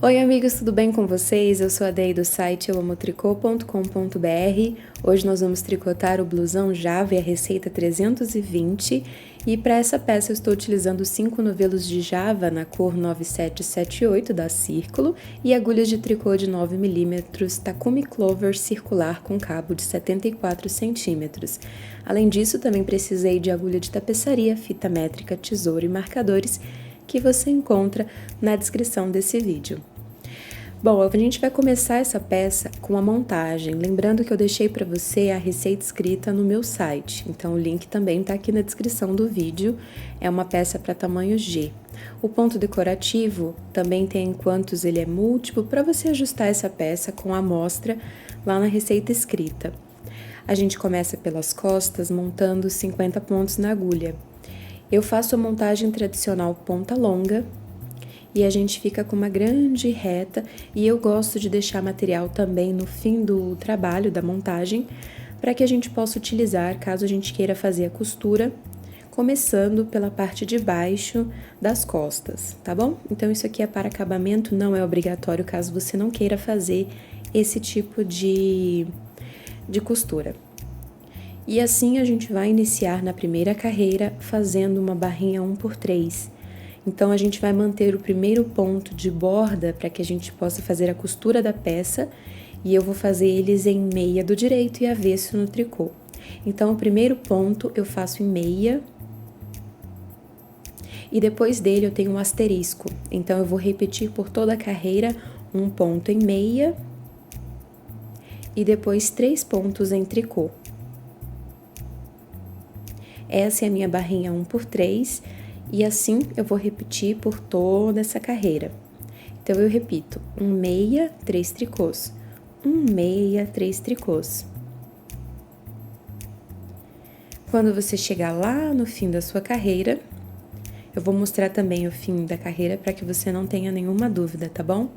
Oi amigos, tudo bem com vocês? Eu sou a Dei do site euamotricô.com.br. Hoje nós vamos tricotar o blusão Java e a receita 320. E para essa peça eu estou utilizando 5 novelos de Java na cor 9778 da Círculo e agulhas de tricô de 9mm Takumi Clover circular com cabo de 74 centímetros. Além disso, também precisei de agulha de tapeçaria, fita métrica, tesoura e marcadores que você encontra na descrição desse vídeo. Bom, a gente vai começar essa peça com a montagem, lembrando que eu deixei para você a receita escrita no meu site, então o link também está aqui na descrição do vídeo, é uma peça para tamanho G. O ponto decorativo também tem quantos ele é múltiplo para você ajustar essa peça com a amostra lá na receita escrita. A gente começa pelas costas montando 50 pontos na agulha. Eu faço a montagem tradicional ponta longa, e a gente fica com uma grande reta, e eu gosto de deixar material também no fim do trabalho da montagem, para que a gente possa utilizar caso a gente queira fazer a costura, começando pela parte de baixo das costas, tá bom? Então isso aqui é para acabamento, não é obrigatório caso você não queira fazer esse tipo de costura. E assim a gente vai iniciar na primeira carreira fazendo uma barrinha 1×3. Então, a gente vai manter o primeiro ponto de borda para que a gente possa fazer a costura da peça e eu vou fazer eles em meia do direito e avesso no tricô. Então, o primeiro ponto eu faço em meia e depois dele eu tenho um asterisco. Então, eu vou repetir por toda a carreira um ponto em meia e depois 3 pontos em tricô. Essa é a minha barrinha 1×3. E assim eu vou repetir por toda essa carreira. Então, eu repito, 1 meia, 3 tricôs, 1 meia, 3 tricôs. Quando você chegar lá no fim da sua carreira, eu vou mostrar também o fim da carreira para que você não tenha nenhuma dúvida, tá bom?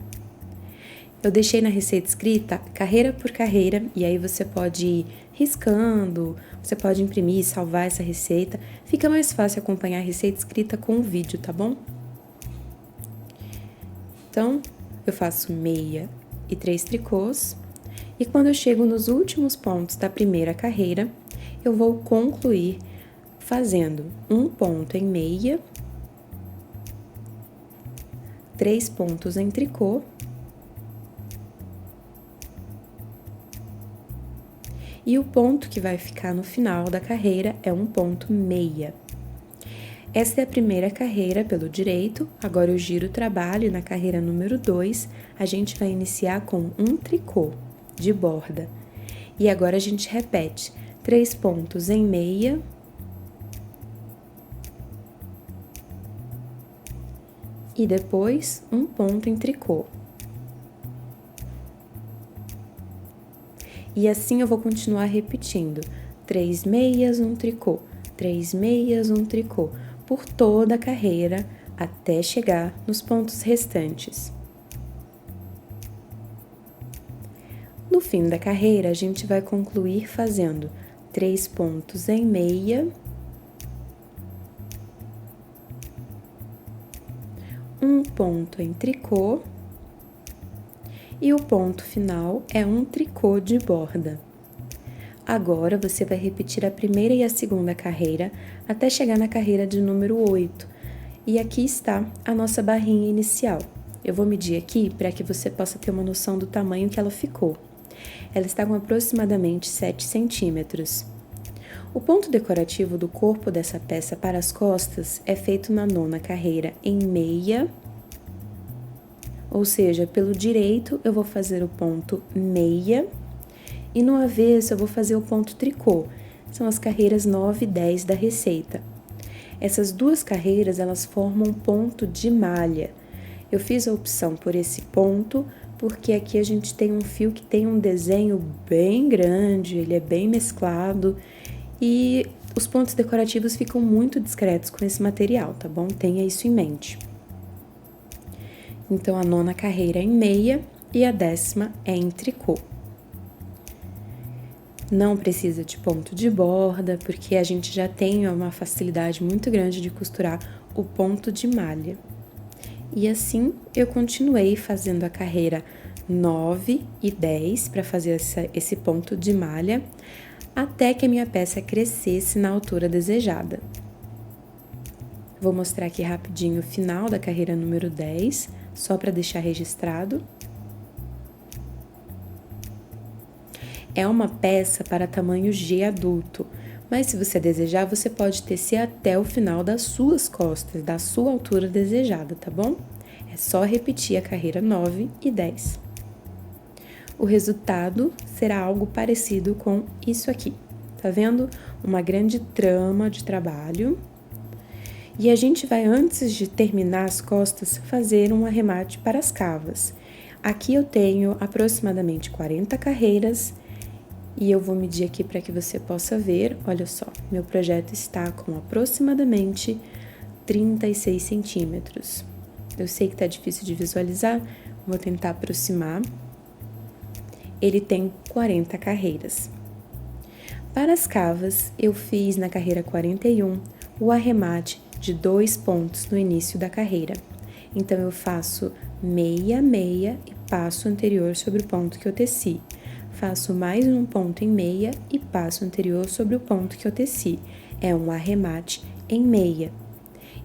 Eu deixei na receita escrita carreira por carreira, e aí você pode ir riscando, você pode imprimir e salvar essa receita. Fica mais fácil acompanhar a receita escrita com o vídeo, tá bom? Então, eu faço meia e 3 tricôs, e quando eu chego nos últimos pontos da primeira carreira, eu vou concluir fazendo um ponto em meia, 3 pontos em tricô, e o ponto que vai ficar no final da carreira é um ponto meia. Essa é a primeira carreira pelo direito, agora eu giro o trabalho e na carreira número 2, a gente vai iniciar com um tricô de borda. E agora a gente repete 3 pontos em meia, e depois um ponto em tricô. E assim eu vou continuar repetindo, 3 meias, um tricô, 3 meias, um tricô, por toda a carreira, até chegar nos pontos restantes. No fim da carreira, a gente vai concluir fazendo 3 pontos em meia, um ponto em tricô, e o ponto final é um tricô de borda. Agora, você vai repetir a primeira e a segunda carreira até chegar na carreira de número 8. E aqui está a nossa barrinha inicial. Eu vou medir aqui para que você possa ter uma noção do tamanho que ela ficou. Ela está com aproximadamente 7 centímetros. O ponto decorativo do corpo dessa peça para as costas é feito na 9ª carreira em meia, ou seja, pelo direito eu vou fazer o ponto meia e no avesso eu vou fazer o ponto tricô. São as carreiras 9 e 10 da receita. Essas duas carreiras, elas formam um ponto de malha. Eu fiz a opção por esse ponto porque aqui a gente tem um fio que tem um desenho bem grande, ele é bem mesclado e os pontos decorativos ficam muito discretos com esse material, tá bom? Tenha isso em mente. Então, a 9ª carreira é em meia e a 10ª é em tricô. Não precisa de ponto de borda, porque a gente já tem uma facilidade muito grande de costurar o ponto de malha. E assim eu continuei fazendo a carreira 9 e 10 para fazer esse ponto de malha, até que a minha peça crescesse na altura desejada. Vou mostrar aqui rapidinho o final da carreira número 10, só para deixar registrado. É uma peça para tamanho G adulto, mas se você desejar, você pode tecer até o final das suas costas, da sua altura desejada, tá bom? É só repetir a carreira 9 e 10. O resultado será algo parecido com isso aqui, tá vendo? Uma grande trama de trabalho. E a gente vai, antes de terminar as costas, fazer um arremate para as cavas. Aqui eu tenho aproximadamente 40 carreiras e eu vou medir aqui para que você possa ver. Olha só, meu projeto está com aproximadamente 36 centímetros. Eu sei que tá difícil de visualizar, vou tentar aproximar. Ele tem 40 carreiras. Para as cavas, eu fiz na carreira 41 o arremate de 2 pontos no início da carreira. Então, eu faço meia, meia e passo anterior sobre o ponto que eu teci. Faço mais um ponto em meia e passo anterior sobre o ponto que eu teci. É um arremate em meia.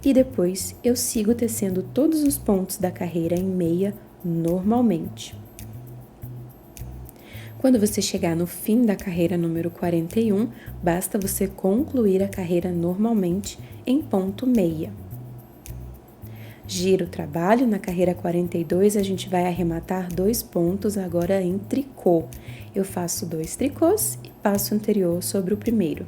E depois, eu sigo tecendo todos os pontos da carreira em meia normalmente. Quando você chegar no fim da carreira número 41, basta você concluir a carreira normalmente em ponto meia. Gira o trabalho, na carreira 42 a gente vai arrematar 2 pontos agora em tricô. Eu faço 2 tricôs e passo anterior sobre o primeiro.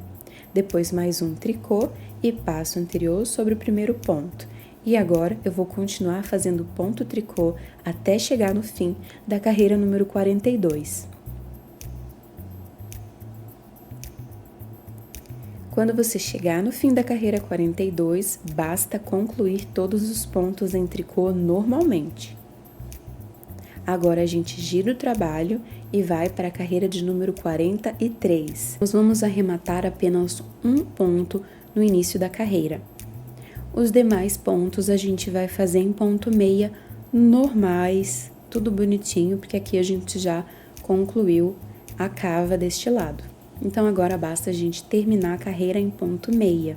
Depois mais um tricô e passo anterior sobre o primeiro ponto. E agora eu vou continuar fazendo ponto tricô até chegar no fim da carreira número 42. Quando você chegar no fim da carreira 42, basta concluir todos os pontos em tricô normalmente. Agora a gente gira o trabalho e vai para a carreira de número 43. Nós vamos arrematar apenas um ponto no início da carreira. Os demais pontos a gente vai fazer em ponto meia normais, tudo bonitinho, porque aqui a gente já concluiu a cava deste lado. Então, agora basta a gente terminar a carreira em ponto meia.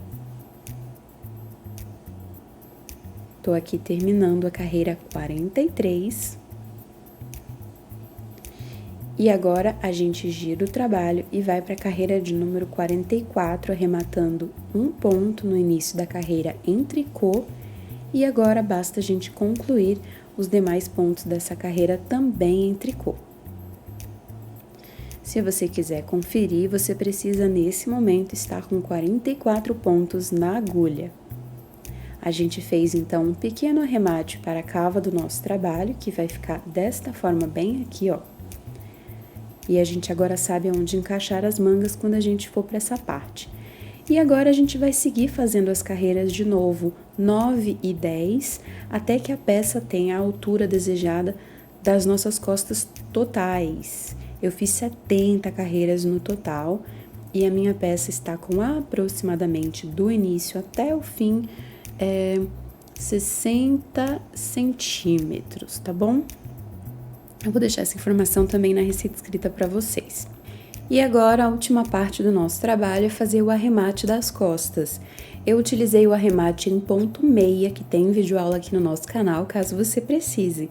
Tô aqui terminando a carreira 43. E agora, a gente gira o trabalho e vai para a carreira de número 44, arrematando um ponto no início da carreira em tricô. E agora, basta a gente concluir os demais pontos dessa carreira também em tricô. Se você quiser conferir, você precisa nesse momento estar com 44 pontos na agulha. A gente fez então um pequeno arremate para a cava do nosso trabalho, que vai ficar desta forma bem aqui, ó. E a gente agora sabe onde encaixar as mangas quando a gente for para essa parte. E agora a gente vai seguir fazendo as carreiras de novo, 9 e 10, até que a peça tenha a altura desejada das nossas costas totais. Eu fiz 70 carreiras no total e a minha peça está com aproximadamente do início até o fim 60 centímetros, tá bom? Eu vou deixar essa informação também na receita escrita para vocês. E agora a última parte do nosso trabalho é fazer o arremate das costas. Eu utilizei o arremate em ponto meia, que tem vídeo aula aqui no nosso canal, caso você precise.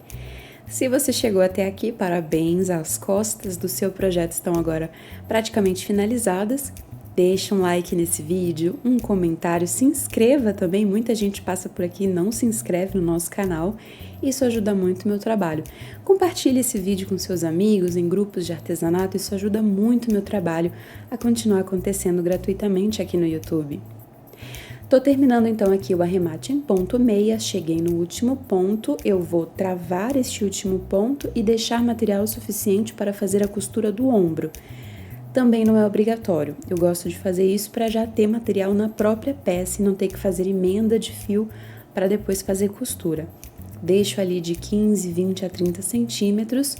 Se você chegou até aqui, parabéns, as costas do seu projeto estão agora praticamente finalizadas. Deixa um like nesse vídeo, um comentário, se inscreva também, muita gente passa por aqui e não se inscreve no nosso canal, isso ajuda muito o meu trabalho. Compartilhe esse vídeo com seus amigos, em grupos de artesanato, isso ajuda muito o meu trabalho a continuar acontecendo gratuitamente aqui no YouTube. Tô terminando então aqui o arremate em ponto meia, cheguei no último ponto, eu vou travar este último ponto e deixar material suficiente para fazer a costura do ombro. Também não é obrigatório, eu gosto de fazer isso para já ter material na própria peça e não ter que fazer emenda de fio para depois fazer costura. Deixo ali de 15, 20 a 30 centímetros,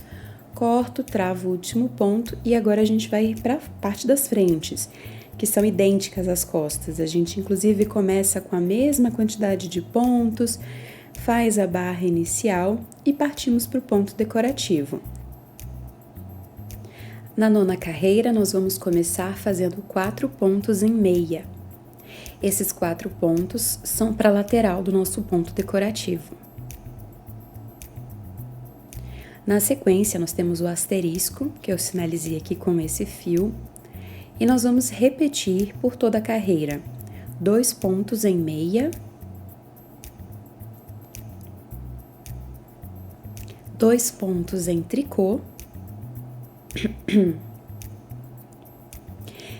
corto, travo o último ponto e agora a gente vai para a parte das frentes, que são idênticas às costas. A gente inclusive começa com a mesma quantidade de pontos, faz a barra inicial e partimos para o ponto decorativo. Na 9ª carreira, nós vamos começar fazendo 4 pontos em meia. Esses 4 pontos são para a lateral do nosso ponto decorativo. Na sequência, nós temos o asterisco, que eu sinalizei aqui com esse fio, e nós vamos repetir por toda a carreira. 2 pontos em meia, 2 pontos em tricô,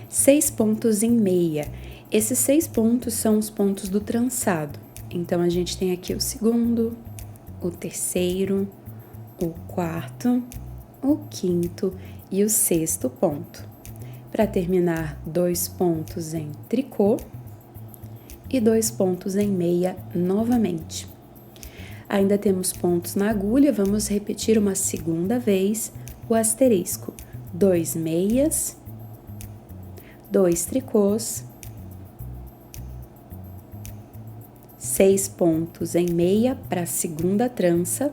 6 pontos em meia. Esses 6 pontos são os pontos do trançado. Então, a gente tem aqui o segundo, o terceiro, o quarto, o quinto e o sexto ponto. Para terminar, 2 pontos em tricô e 2 pontos em meia novamente. Ainda temos pontos na agulha, vamos repetir uma segunda vez o asterisco. 2 meias, 2 tricôs, 6 pontos em meia para a segunda trança.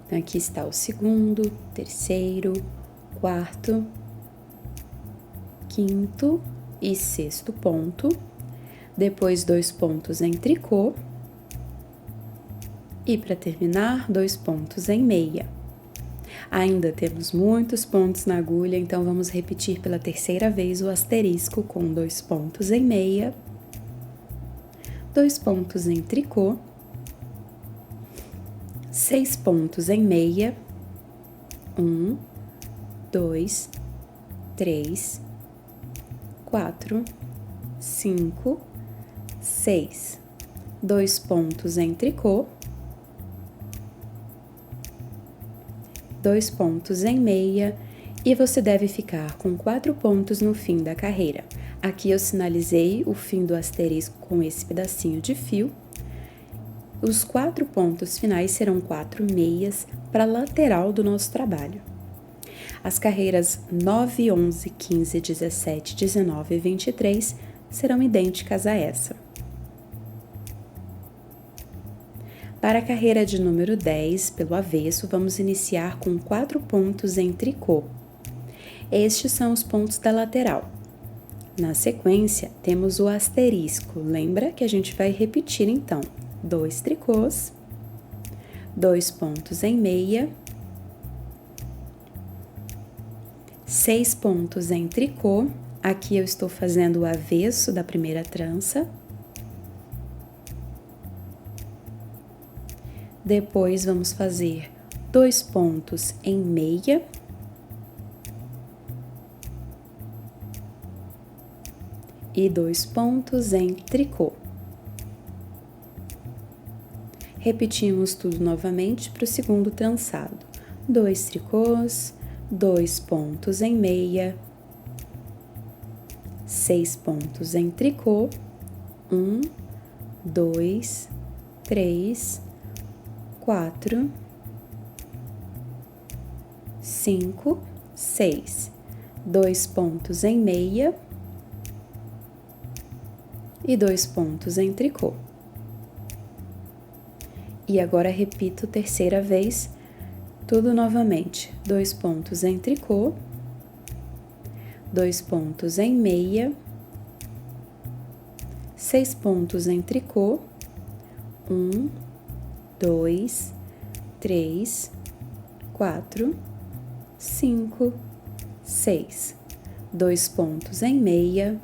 Então, aqui está o segundo, terceiro, quarto, quinto e sexto ponto. Depois, 2 pontos em tricô. E para terminar, 2 pontos em meia. Ainda temos muitos pontos na agulha, então vamos repetir pela terceira vez o asterisco com 2 pontos em meia, 2 pontos em tricô, 6 pontos em meia, 1, 2, 3, 4, 5, 6, 2 pontos em tricô, 2 pontos em meia e você deve ficar com 4 pontos no fim da carreira. Aqui eu sinalizei o fim do asterisco com esse pedacinho de fio. Os 4 pontos finais serão 4 meias para a lateral do nosso trabalho. As carreiras 9, 11, 15, 17, 19 e 23 serão idênticas a essa. Para a carreira de número 10, pelo avesso, vamos iniciar com 4 pontos em tricô. Estes são os pontos da lateral. Na sequência, temos o asterisco. Lembra que a gente vai repetir, então, 2 tricôs, 2 pontos em meia, 6 pontos em tricô. Aqui eu estou fazendo o avesso da primeira trança. Depois, vamos fazer 2 pontos em meia. E 2 pontos em tricô. Repetimos tudo novamente para o segundo trançado. 2 tricôs, 2 pontos em meia, 6 pontos em tricô, 1, 2, 3, 4, 5, 6, 2 pontos em meia e 2 pontos em tricô. E agora repito terceira vez, tudo novamente, 2 pontos em tricô, 2 pontos em meia, 6 pontos em tricô, 1, 2, 3, 4, 5, 6, 2 pontos em meia,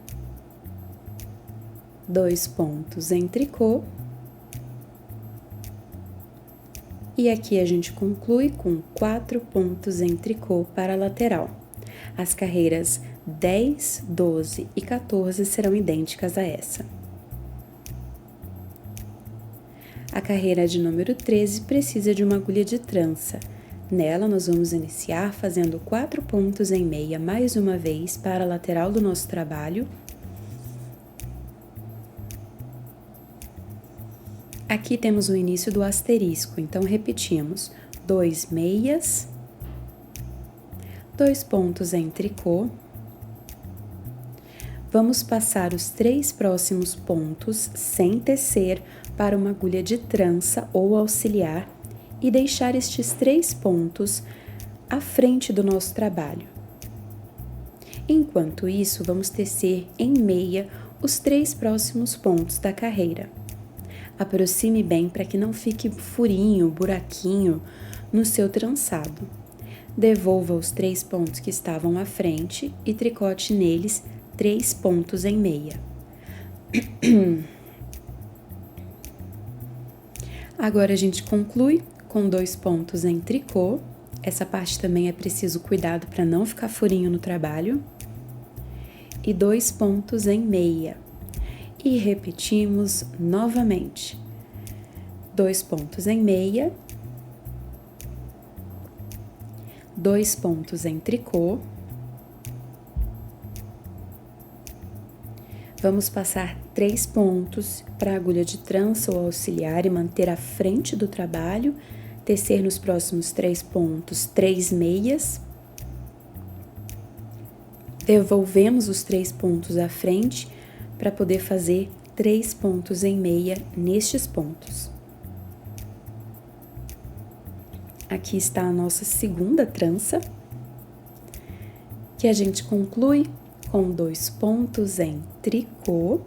2 pontos em tricô, e aqui a gente conclui com 4 pontos em tricô para a lateral. As carreiras 10, 12 e 14 serão idênticas a essa. A carreira de número 13 precisa de uma agulha de trança. Nela, nós vamos iniciar fazendo 4 pontos em meia mais uma vez para a lateral do nosso trabalho. Aqui temos o início do asterisco, então repetimos 2 meias, 2 pontos em tricô, Vamos passar os 3 próximos pontos sem tecer para uma agulha de trança ou auxiliar e deixar estes 3 pontos à frente do nosso trabalho. Enquanto isso, vamos tecer em meia os 3 próximos pontos da carreira. Aproxime bem para que não fique furinho, buraquinho no seu trançado. Devolva os 3 pontos que estavam à frente e tricote neles 3 pontos em meia. Agora a gente conclui com 2 pontos em tricô. Essa parte também é preciso cuidado para não ficar furinho no trabalho. E 2 pontos em meia. E repetimos novamente. 2 pontos em meia. 2 pontos em tricô. Vamos passar 3 pontos para a agulha de trança ou auxiliar e manter à frente do trabalho, tecer nos próximos 3 pontos 3 meias. Devolvemos os 3 pontos à frente para poder fazer 3 pontos em meia nestes pontos. Aqui está a nossa segunda trança, que a gente conclui com 2 pontos em tricô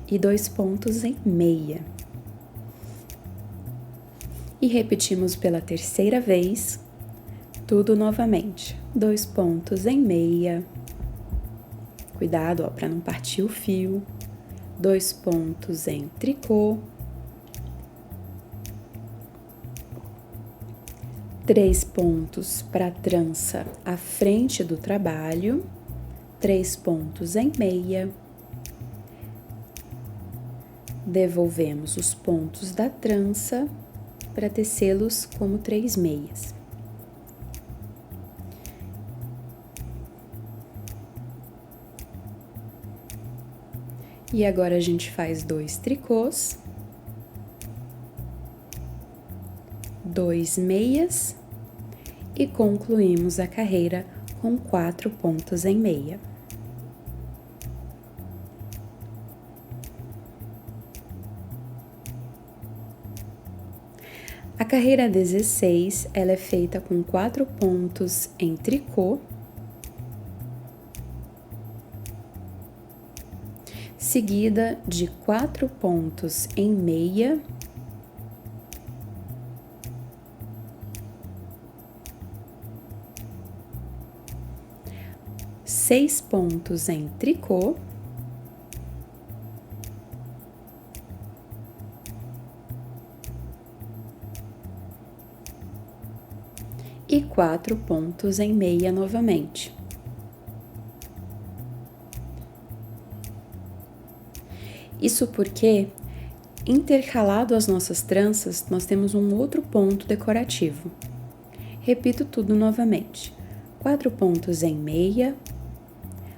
e 2 pontos em meia. E repetimos pela terceira vez, tudo novamente. 2 pontos em meia. Cuidado, para não partir o fio. 2 pontos em tricô. 3 pontos para a trança à frente do trabalho, 3 pontos em meia. Devolvemos os pontos da trança para tecê-los como 3 meias. E agora a gente faz 2 tricôs, 2 meias e concluímos a carreira com 4 pontos em meia. A carreira 16, ela é feita com 4 pontos em tricô, seguida de 4 pontos em meia, seis pontos em tricô, e 4 pontos em meia novamente. Isso porque, intercalado às nossas tranças, nós temos um outro ponto decorativo. Repito tudo novamente. 4 pontos em meia,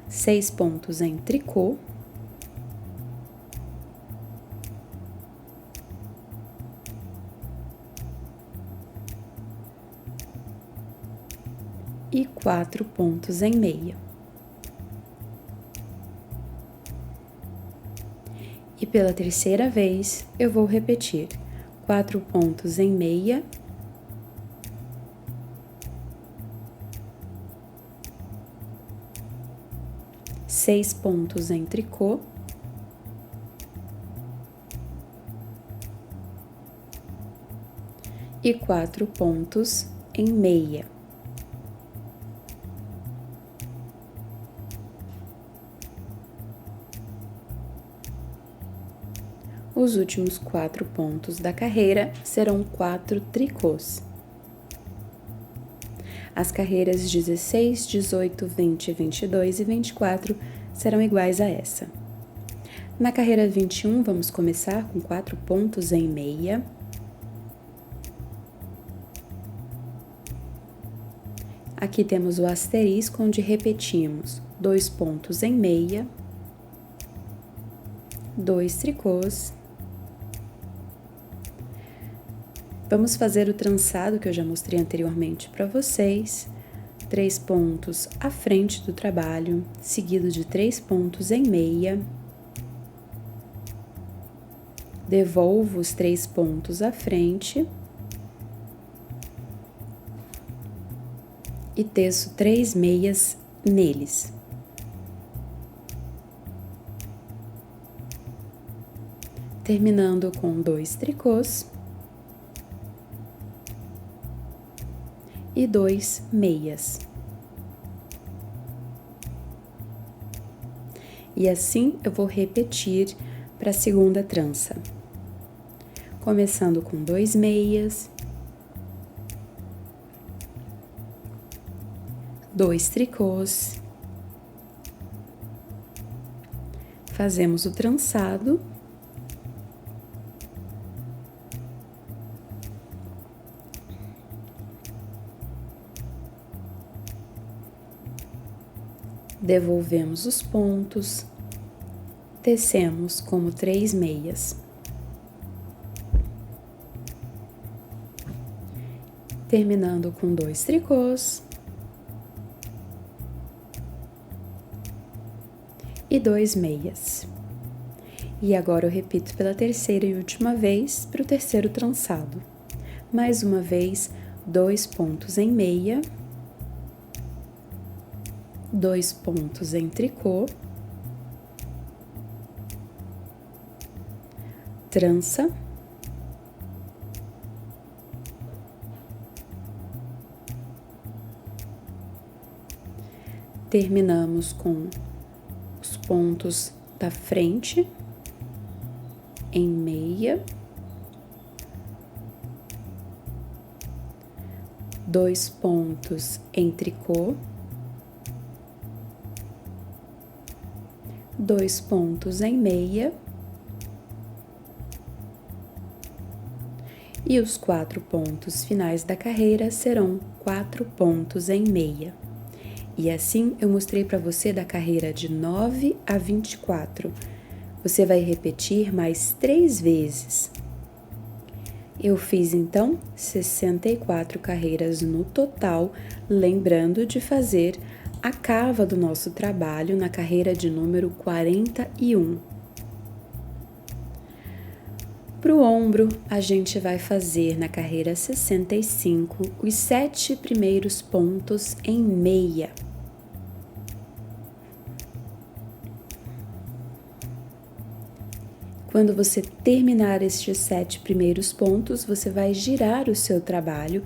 6 pontos em tricô, e 4 pontos em meia. E pela terceira vez, eu vou repetir 4 pontos em meia, seis pontos em tricô, e 4 pontos em meia. Os últimos 4 pontos da carreira serão 4 tricôs. As carreiras 16, 18, 20, 22 e 24 serão iguais a essa. Na carreira 21, vamos começar com 4 pontos em meia. Aqui temos o asterisco, onde repetimos 2 pontos em meia, 2 tricôs. Vamos fazer o trançado que eu já mostrei anteriormente para vocês. 3 pontos à frente do trabalho, seguido de 3 pontos em meia. Devolvo os 3 pontos à frente e teço 3 meias neles. Terminando com 2 tricôs e 2 meias. E assim eu vou repetir para a segunda trança. Começando com 2 meias, 2 tricôs, fazemos o trançado, devolvemos os pontos, tecemos como 3 meias. Terminando com 2 tricôs e 2 meias. E agora eu repito pela terceira e última vez para o terceiro trançado. Mais uma vez, 2 pontos em meia, 2 pontos em tricô, trança, terminamos com os pontos da frente em meia, 2 pontos em tricô, 2 pontos em meia e os 4 pontos finais da carreira serão 4 pontos em meia. E assim eu mostrei para você da carreira de 9 a 24. Você vai repetir mais 3 vezes. Eu fiz então 64 carreiras no total, lembrando de fazer a cava do nosso trabalho na carreira de número 41. Para o ombro, a gente vai fazer na carreira 65 os 7 primeiros pontos em meia. Quando você terminar estes 7 primeiros pontos, você vai girar o seu trabalho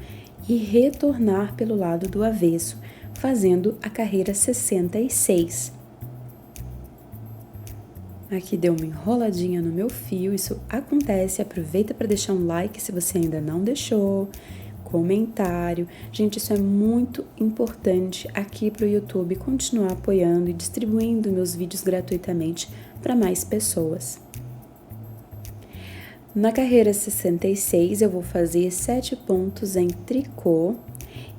e retornar pelo lado do avesso, fazendo a carreira 66. Aqui deu uma enroladinha no meu fio, isso acontece, aproveita para deixar um like se você ainda não deixou, comentário. Gente, isso é muito importante aqui para o YouTube continuar apoiando e distribuindo meus vídeos gratuitamente para mais pessoas. Na carreira 66, eu vou fazer 7 pontos em tricô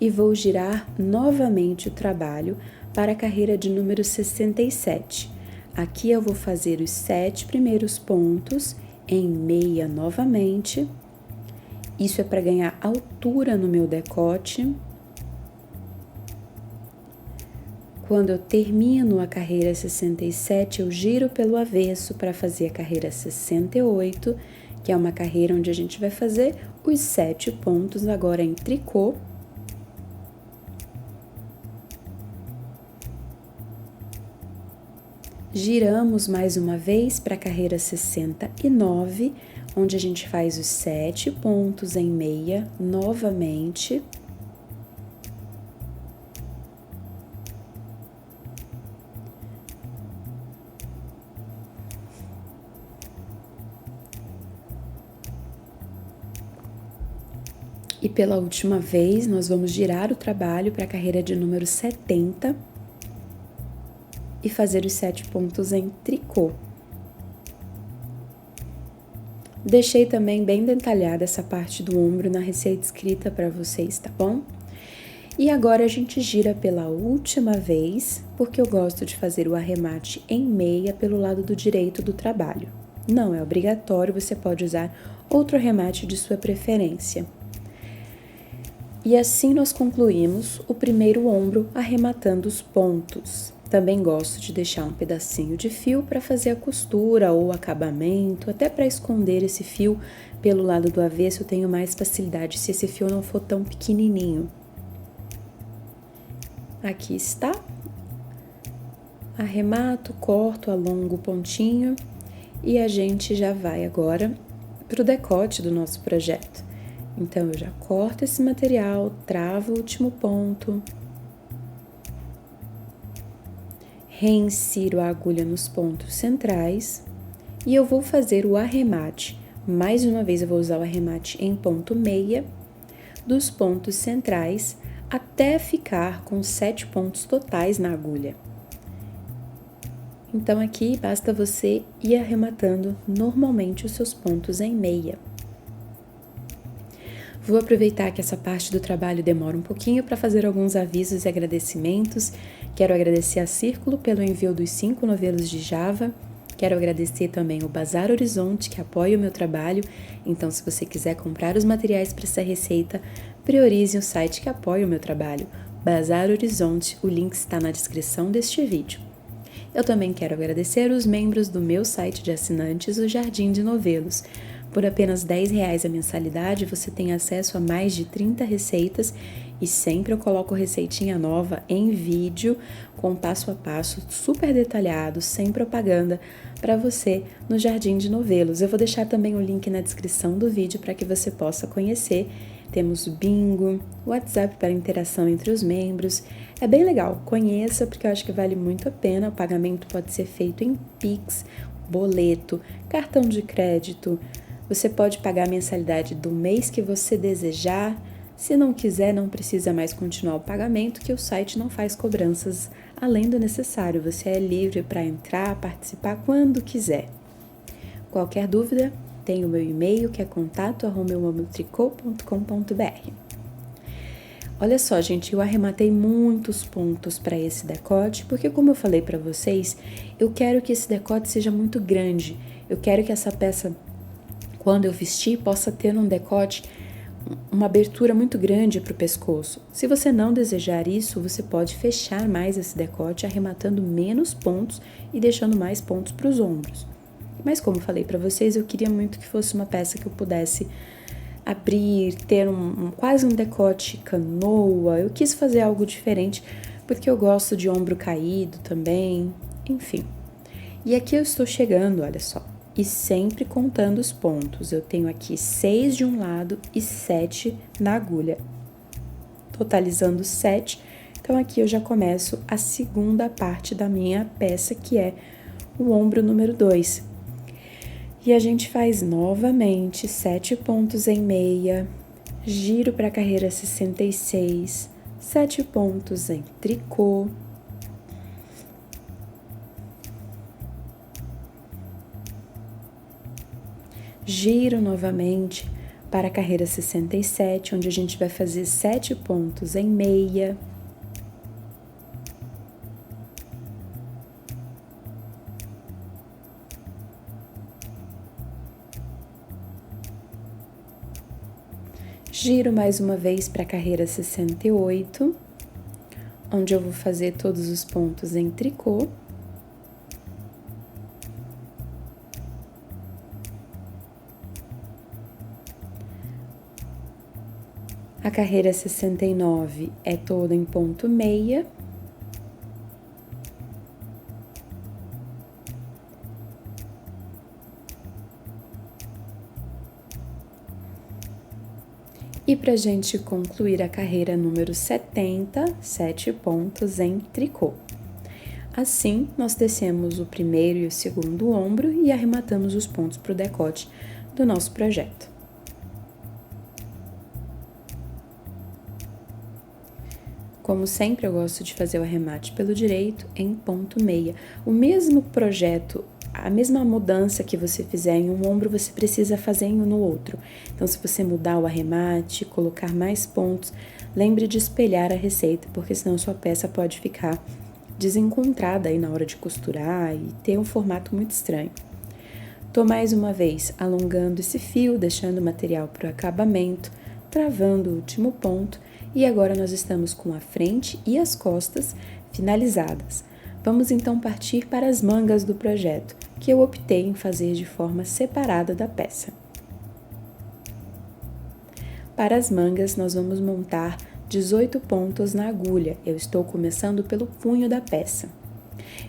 e vou girar novamente o trabalho para a carreira de número 67. Aqui eu vou fazer os 7 primeiros pontos em meia novamente. Isso é para ganhar altura no meu decote. Quando eu termino a carreira 67, eu giro pelo avesso para fazer a carreira 68, que é uma carreira onde a gente vai fazer os 7 pontos agora em tricô. Giramos mais uma vez para a carreira 69, onde a gente faz os 7 pontos em meia novamente. E pela última vez, nós vamos girar o trabalho para a carreira de número 70 e fazer os 7 pontos em tricô. Deixei também bem detalhada essa parte do ombro na receita escrita para vocês, tá bom? E agora a gente gira pela última vez, porque eu gosto de fazer o arremate em meia pelo lado do direito do trabalho. Não é obrigatório, você pode usar outro arremate de sua preferência. E assim nós concluímos o primeiro ombro arrematando os pontos. Também gosto de deixar um pedacinho de fio para fazer a costura ou acabamento, até para esconder esse fio pelo lado do avesso eu tenho mais facilidade se esse fio não for tão pequenininho. Aqui está. Arremato, corto, alongo o pontinho e a gente já vai agora para o decote do nosso projeto. Então, eu já corto esse material, travo o último ponto, reinsiro a agulha nos pontos centrais e eu vou fazer o arremate. Mais uma vez, eu vou usar o arremate em ponto meia dos pontos centrais até ficar com 7 pontos totais na agulha. Então, aqui basta você ir arrematando normalmente os seus pontos em meia. Vou aproveitar que essa parte do trabalho demora um pouquinho para fazer alguns avisos e agradecimentos. Quero agradecer a Círculo pelo envio dos 5 novelos de Java. Quero agradecer também o Bazar Horizonte, que apoia o meu trabalho. Então, se você quiser comprar os materiais para essa receita, priorize o site que apoia o meu trabalho, Bazar Horizonte. O link está na descrição deste vídeo. Eu também quero agradecer os membros do meu site de assinantes, o Jardim de Novelos. Por apenas R$10 a mensalidade, você tem acesso a mais de 30 receitas e sempre eu coloco receitinha nova em vídeo, com passo a passo super detalhado, sem propaganda, para você no Jardim de Novelos. Eu vou deixar também o link na descrição do vídeo para que você possa conhecer. Temos bingo, WhatsApp para interação entre os membros. É bem legal, conheça porque eu acho que vale muito a pena. O pagamento pode ser feito em Pix, boleto, cartão de crédito. Você pode pagar a mensalidade do mês que você desejar. Se não quiser, não precisa mais continuar o pagamento, que o site não faz cobranças além do necessário. Você é livre para entrar, participar quando quiser. Qualquer dúvida, tem o meu e-mail, que é contato@euamotricô.com.br. Olha só, gente, eu arrematei muitos pontos para esse decote, porque como eu falei para vocês, eu quero que esse decote seja muito grande. Eu quero que essa peça, quando eu vestir, possa ter um decote, uma abertura muito grande para o pescoço. Se você não desejar isso, você pode fechar mais esse decote, arrematando menos pontos e deixando mais pontos para os ombros. Mas como eu falei para vocês, eu queria muito que fosse uma peça que eu pudesse abrir, ter quase um decote canoa. Eu quis fazer algo diferente, porque eu gosto de ombro caído também, enfim. E aqui eu estou chegando, olha só, e sempre contando os pontos. Eu tenho aqui 6 de um lado e 7 na agulha, totalizando 7. Então, aqui eu já começo a segunda parte da minha peça, que é o ombro número 2. E a gente faz novamente 7 pontos em meia, giro para a carreira 66, 7 pontos em tricô, giro novamente para a carreira 67, onde a gente vai fazer 7 pontos em meia, giro mais uma vez para a carreira 68, onde eu vou fazer todos os pontos em tricô. A carreira 69 é toda em ponto meia. E pra gente concluir a carreira número 70, 7 pontos em tricô. Assim, nós descemos o primeiro e o segundo ombro e arrematamos os pontos pro decote do nosso projeto. Como sempre, eu gosto de fazer o arremate pelo direito em ponto meia. O mesmo projeto, a mesma mudança que você fizer em um ombro, você precisa fazer em um no outro. Então, se você mudar o arremate, colocar mais pontos, lembre de espelhar a receita, porque senão sua peça pode ficar desencontrada aí na hora de costurar e ter um formato muito estranho. Tô mais uma vez alongando esse fio, deixando o material para o acabamento, travando o último ponto E agora nós estamos com a frente e as costas finalizadas. Vamos então partir para as mangas do projeto, que eu optei em fazer de forma separada da peça. Para as mangas, nós vamos montar 18 pontos na agulha. Eu estou começando pelo punho da peça.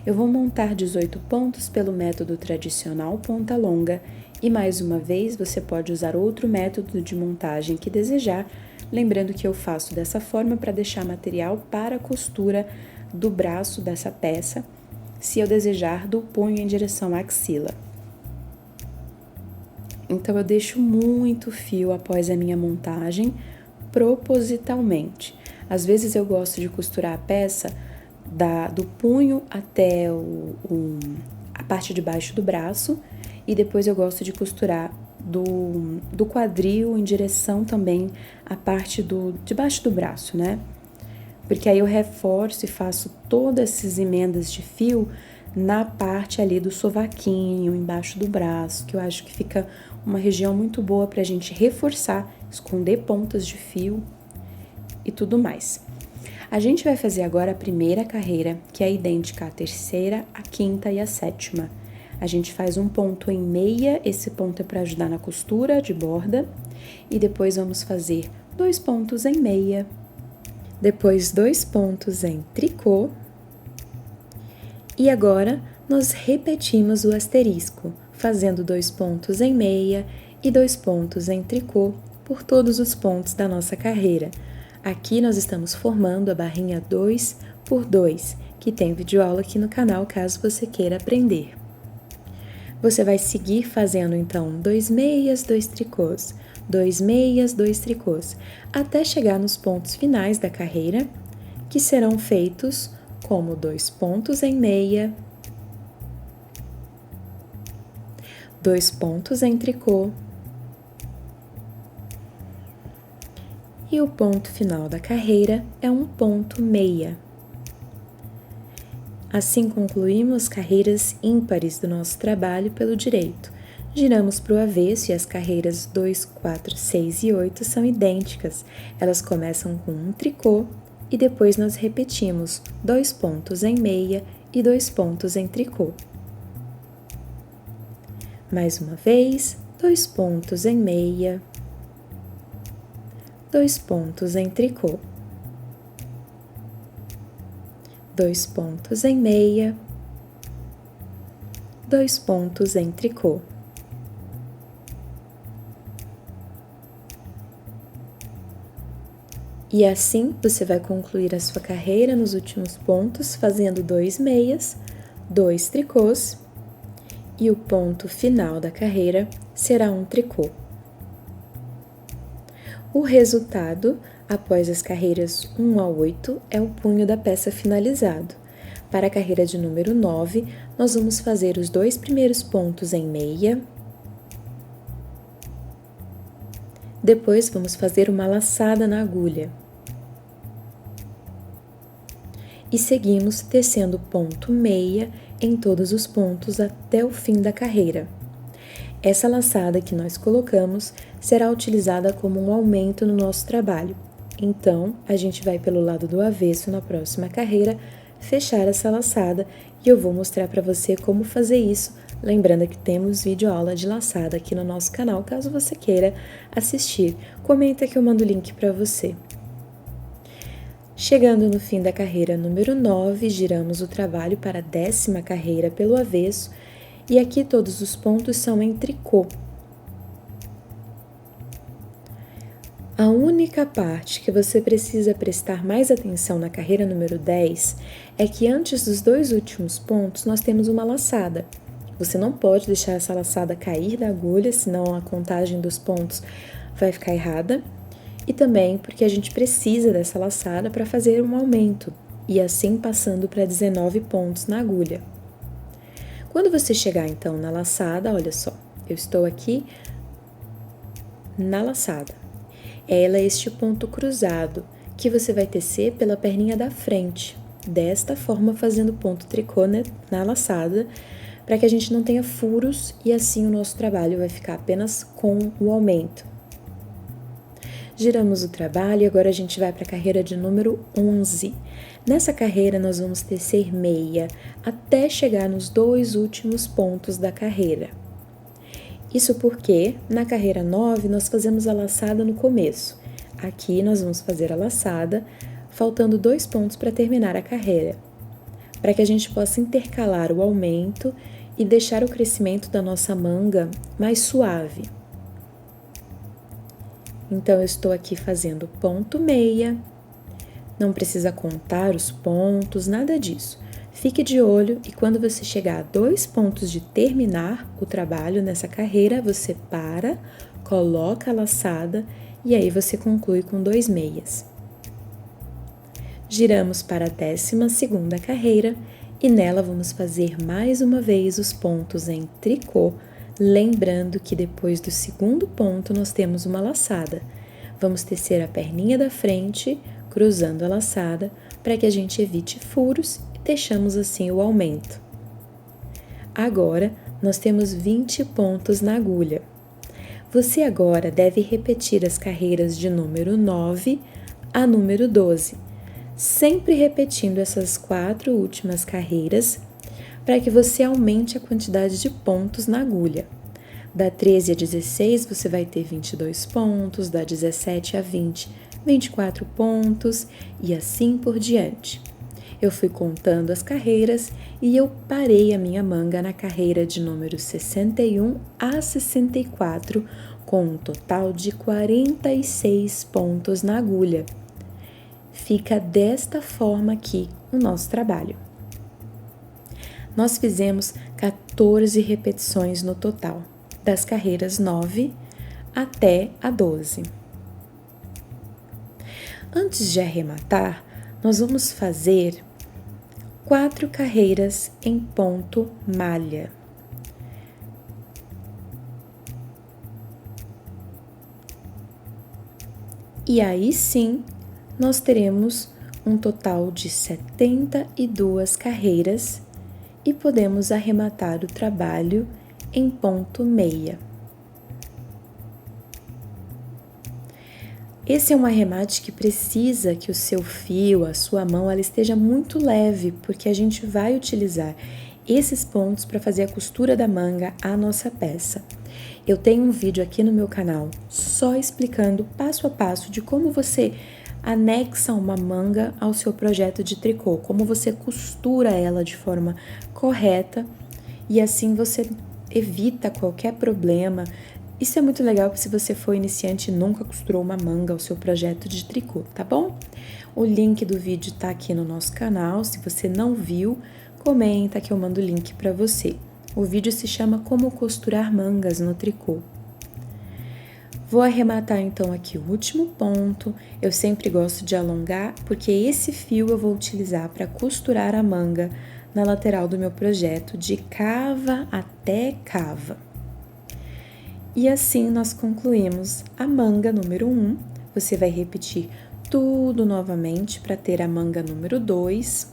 Eu vou montar 18 pontos pelo método tradicional ponta longa e, mais uma vez, você pode usar outro método de montagem que desejar, lembrando que eu faço dessa forma para deixar material para a costura do braço dessa peça, se eu desejar do punho em direção à axila. Então, eu deixo muito fio após a minha montagem, propositalmente. Às vezes eu gosto de costurar a peça do punho até a parte de baixo do braço e depois eu gosto de costurar do quadril em direção também à parte de baixo do braço, né? Porque aí eu reforço e faço todas essas emendas de fio na parte ali do sovaquinho, embaixo do braço, que eu acho que fica uma região muito boa pra gente reforçar, esconder pontas de fio e tudo mais. A gente vai fazer agora a primeira carreira, que é idêntica à terceira, à quinta e à sétima. A gente faz um ponto em meia, esse ponto é para ajudar na costura de borda, e depois vamos fazer 2 pontos em meia, depois 2 pontos em tricô, e agora nós repetimos o asterisco, fazendo 2 pontos em meia e 2 pontos em tricô por todos os pontos da nossa carreira. Aqui nós estamos formando a barrinha 2 por 2, que tem videoaula aqui no canal caso você queira aprender. Você vai seguir fazendo então 2 meias, 2 tricôs, 2 meias, 2 tricôs, até chegar nos pontos finais da carreira, que serão feitos como 2 pontos em meia, 2 pontos em tricô, e o ponto final da carreira é um ponto meia. Assim concluímos carreiras ímpares do nosso trabalho pelo direito. Giramos para o avesso e as carreiras 2, 4, 6 e 8 são idênticas. Elas começam com um tricô e depois nós repetimos 2 pontos em meia e 2 pontos em tricô. Mais uma vez, 2 pontos em meia, 2 pontos em tricô, 2 pontos em meia, 2 pontos em tricô. E assim você vai concluir a sua carreira nos últimos pontos, fazendo 2 meias, 2 tricôs, e o ponto final da carreira será um tricô. O resultado, após as carreiras 1 a 8, é o punho da peça finalizado. Para a carreira de número 9, nós vamos fazer os 2 primeiros pontos em meia. Depois, vamos fazer uma laçada na agulha. E seguimos tecendo ponto meia em todos os pontos até o fim da carreira. Essa laçada que nós colocamos será utilizada como um aumento no nosso trabalho. Então, a gente vai pelo lado do avesso na próxima carreira, fechar essa laçada e eu vou mostrar para você como fazer isso, lembrando que temos videoaula de laçada aqui no nosso canal, caso você queira assistir. Comenta que eu mando o link para você. Chegando no fim da carreira número 9, giramos o trabalho para a 10ª carreira pelo avesso e aqui todos os pontos são em tricô. A única parte que você precisa prestar mais atenção na carreira número 10 é que antes dos 2 últimos pontos nós temos uma laçada. Você não pode deixar essa laçada cair da agulha, senão a contagem dos pontos vai ficar errada. E também porque a gente precisa dessa laçada para fazer um aumento, e assim passando para 19 pontos na agulha. Quando você chegar então na laçada, olha só, eu estou aqui na laçada. Ela é este ponto cruzado, que você vai tecer pela perninha da frente, desta forma fazendo ponto tricô na laçada, para que a gente não tenha furos e assim o nosso trabalho vai ficar apenas com o aumento. Giramos o trabalho e agora a gente vai para a carreira de número 11. Nessa carreira nós vamos tecer meia até chegar nos 2 últimos pontos da carreira. Isso porque na carreira 9 nós fazemos a laçada no começo. Aqui nós vamos fazer a laçada, faltando 2 pontos para terminar a carreira, para que a gente possa intercalar o aumento e deixar o crescimento da nossa manga mais suave. Então, eu estou aqui fazendo ponto meia, não precisa contar os pontos, nada disso. Fique de olho e quando você chegar a 2 pontos de terminar o trabalho nessa carreira, você para, coloca a laçada e aí você conclui com 2 meias. Giramos para a 12ª carreira e nela vamos fazer mais uma vez os pontos em tricô, lembrando que depois do 2º ponto nós temos uma laçada. Vamos tecer a perninha da frente, cruzando a laçada, para que a gente evite furos e deixamos assim o aumento. Agora, nós temos 20 pontos na agulha. Você agora deve repetir as carreiras de número 9 a número 12, sempre repetindo essas 4 últimas carreiras, para que você aumente a quantidade de pontos na agulha. Da 13 a 16 você vai ter 22 pontos, da 17 a 20, 24 pontos e assim por diante. Eu fui contando as carreiras e eu parei a minha manga na carreira de número 61 a 64, com um total de 46 pontos na agulha. Fica desta forma aqui o nosso trabalho. Nós fizemos 14 repetições no total, das carreiras 9 até a 12. Antes de arrematar, nós vamos fazer 4 carreiras em ponto malha. E aí sim, nós teremos um total de 72 carreiras e podemos arrematar o trabalho em ponto meia. Esse é um arremate que precisa que o seu fio, a sua mão, ela esteja muito leve, porque a gente vai utilizar esses pontos para fazer a costura da manga à nossa peça. Eu tenho um vídeo aqui no meu canal só explicando passo a passo de como você anexa uma manga ao seu projeto de tricô, como você costura ela de forma correta e assim você evita qualquer problema. Isso é muito legal se você for iniciante e nunca costurou uma manga ao seu projeto de tricô, tá bom? O link do vídeo tá aqui no nosso canal. Se você não viu, comenta que eu mando o link para você. O vídeo se chama Como Costurar Mangas no Tricô. Vou arrematar então aqui o último ponto. Eu sempre gosto de alongar, porque esse fio eu vou utilizar para costurar a manga na lateral do meu projeto, de cava até cava. E assim nós concluímos a manga número 1. Você vai repetir tudo novamente para ter a manga número 2.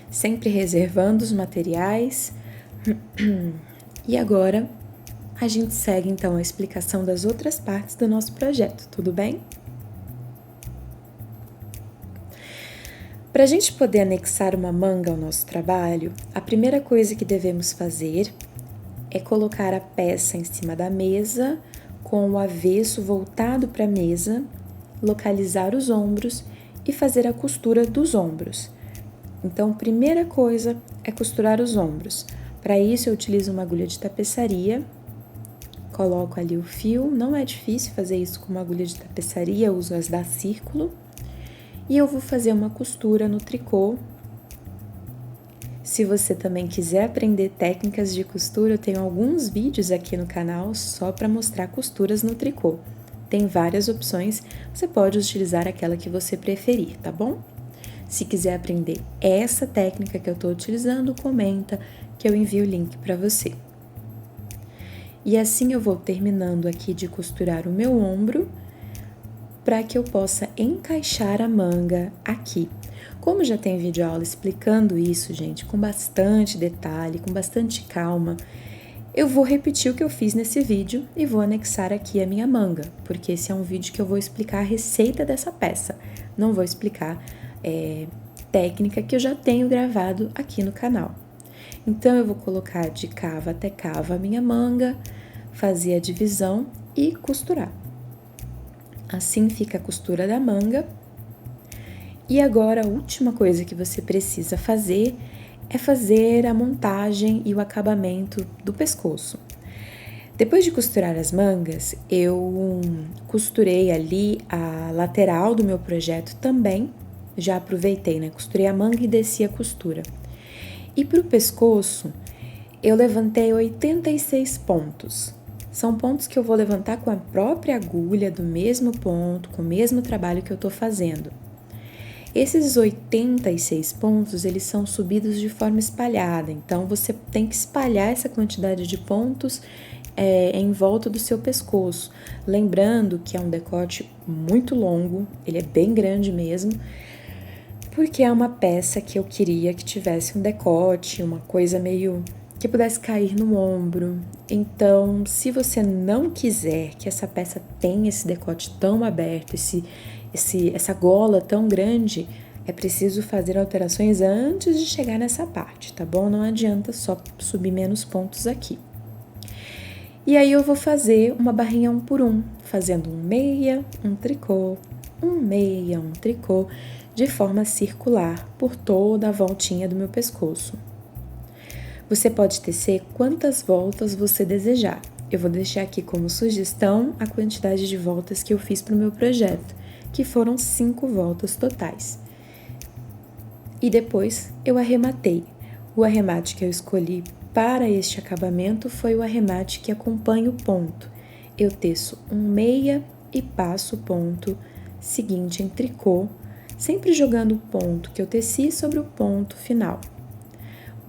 Sempre reservando os materiais. E agora a gente segue então a explicação das outras partes do nosso projeto, tudo bem? Para a gente poder anexar uma manga ao nosso trabalho, a primeira coisa que devemos fazer é colocar a peça em cima da mesa, com o avesso voltado para a mesa, localizar os ombros e fazer a costura dos ombros. Então, primeira coisa é costurar os ombros. Para isso, eu utilizo uma agulha de tapeçaria, coloco ali o fio, não é difícil fazer isso com uma agulha de tapeçaria, eu uso as da Círculo, e eu vou fazer uma costura no tricô. Se você também quiser aprender técnicas de costura, eu tenho alguns vídeos aqui no canal só para mostrar costuras no tricô. Tem várias opções, você pode utilizar aquela que você preferir, tá bom? Se quiser aprender essa técnica que eu estou utilizando, comenta que eu envio o link para você. E assim eu vou terminando aqui de costurar o meu ombro para que eu possa encaixar a manga aqui. Como já tem vídeo aula explicando isso, gente, com bastante detalhe, com bastante calma, Eu vou repetir o que eu fiz nesse vídeo e vou anexar aqui a minha manga, porque esse é um vídeo que eu vou explicar a receita dessa peça. Não vou explicar técnica que eu já tenho gravado aqui no canal. Então, eu vou colocar de cava até cava a minha manga, fazer a divisão e costurar. Assim fica a costura da manga. E agora, a última coisa que você precisa fazer é fazer a montagem e o acabamento do pescoço. Depois de costurar as mangas, eu costurei ali a lateral do meu projeto também. Já aproveitei, né? Costurei a manga e desci a costura. E para o pescoço, eu levantei 86 pontos. São pontos que eu vou levantar com a própria agulha, do mesmo ponto, com o mesmo trabalho que eu tô fazendo. Esses 86 pontos, eles são subidos de forma espalhada, então você tem que espalhar essa quantidade de pontos em volta do seu pescoço. Lembrando que é um decote muito longo, ele é bem grande mesmo, porque é uma peça que eu queria que tivesse um decote, uma coisa meio que pudesse cair no ombro. Então, se você não quiser que essa peça tenha esse decote tão aberto, essa gola tão grande, é preciso fazer alterações antes de chegar nessa parte, tá bom? Não adianta só subir menos pontos aqui. E aí eu vou fazer uma barrinha 1 por 1, fazendo um meia, um tricô, um meia, um tricô, de forma circular por toda a voltinha do meu pescoço. Você pode tecer quantas voltas você desejar. Eu vou deixar aqui como sugestão a quantidade de voltas que eu fiz para o meu projeto, que foram 5 voltas totais. E depois eu arrematei. O arremate que eu escolhi para este acabamento foi o arremate que acompanha o ponto. Eu teço um meia e passo o ponto seguinte em tricô, sempre jogando o ponto que eu teci sobre o ponto final.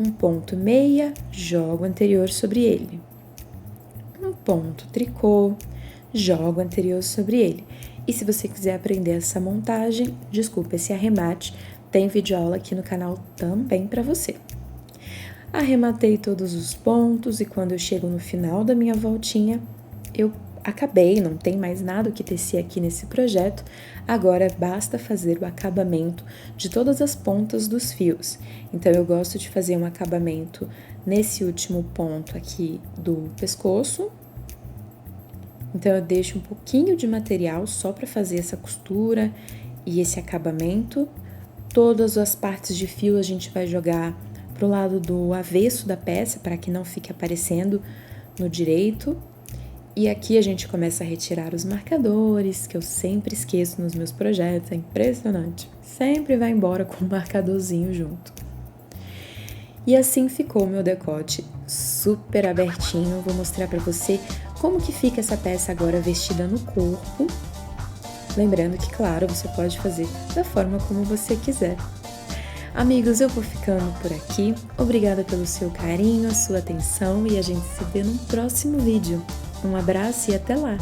Um ponto meia, jogo o anterior sobre ele. Um ponto tricô, jogo o anterior sobre ele. E se você quiser aprender essa montagem, esse arremate, tem videoaula aqui no canal também para você. Arrematei todos os pontos e quando eu chego no final da minha voltinha, eu acabei, não tem mais nada o que tecer aqui nesse projeto, agora basta fazer o acabamento de todas as pontas dos fios. Então, eu gosto de fazer um acabamento nesse último ponto aqui do pescoço. Então, eu deixo um pouquinho de material só para fazer essa costura e esse acabamento. Todas as partes de fio a gente vai jogar pro lado do avesso da peça, para que não fique aparecendo no direito. E aqui a gente começa a retirar os marcadores, que eu sempre esqueço nos meus projetos, é impressionante. Sempre vai embora com um marcadorzinho junto. E assim ficou o meu decote, super abertinho. Vou mostrar pra você como que fica essa peça agora vestida no corpo. Lembrando que, claro, você pode fazer da forma como você quiser. Amigos, eu vou ficando por aqui. Obrigada pelo seu carinho, a sua atenção e a gente se vê num próximo vídeo. Um abraço e até lá!